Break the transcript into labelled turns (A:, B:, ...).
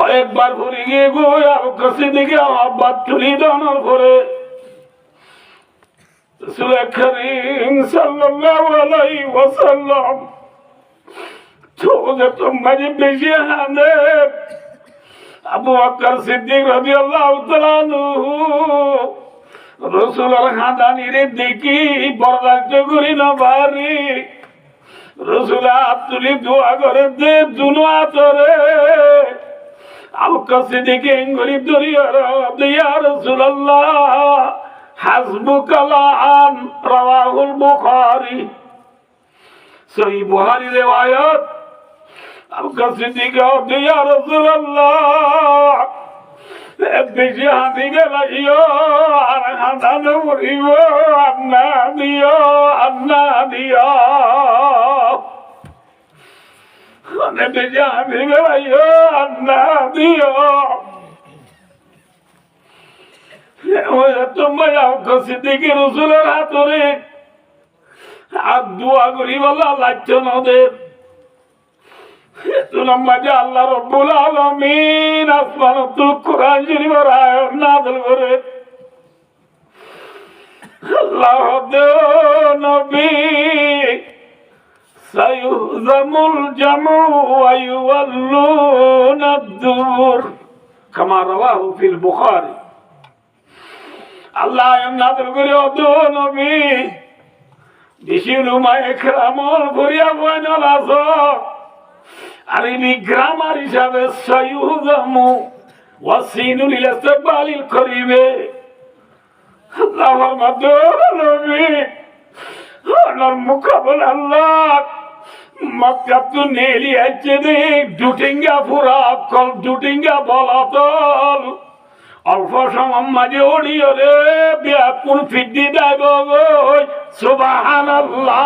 A: কয়েকবার ঘুরে গিয়ে গো আবু বকর সিদ্দিক আব্বাত তুলি দানোর পরে রাসূল করিম সাল্লাল্লাহু আলাইহি ওয়াসাল্লাম চোখে তো মাঝে বেশি হানে আবু বকর সিদ্দিক রাদিয়াল্লাহু তাআলা আনহু রাসূলের হাদানিরে দেখি বরদাস্ত করি না ভারী রাসূল তুলি দোয়া করে দে দুনো আতরে আবু বকর সিদ্দিক এঙ্গুলি ধরিয়া ইয়া রাসূলুল্লাহ হাসবুকালান রাওয়াহুল বুখারী সহিহ বুখারী riwayat আবু বকর সিদ্দিক ইয়া রাসূলুল্লাহ বেশি হাতি গেলাইও আর হাতানো মরিব আন্না দিও বেশি হাতি গেলাইও আন্না দিও তোমার আবু বকর সিদ্দিক রাসূলের হাতরে আর দোয়া করি বলা লাগছে না ওদের মাঝে আল্লাহ রব্বুল আলামিন আসমানত কুরআন শরীফের আয়াত নাযিল করে আল্লাহ নবী সায়ুহজামুল জামউ ওয়া ইউওয়াল্লুনা আদ-দুবুর কামা রাওয়াহু ফিল বুখারী আল্লাহ নাযিল করে ও নবী বেশি উলামা ইকরামল করিয়া বইনল আছো আরবি গ্রামার হিসাবে সায়ুহজামু ওয়াসিনুল ইস্তিকবালিল করিবে আল্লাহর মাধ্যমে নবী আল্লাহর মুকাবল আল্লাহ মক্কা তো নেলি আছে রে ডুটিঙ্গা পুরা কল ডুটিঙ্গা বলাতল অল্প সময় মাঝে ওড়িও রে ব্যাকুল ফিদ্দি দেব সুবহানাল্লাহ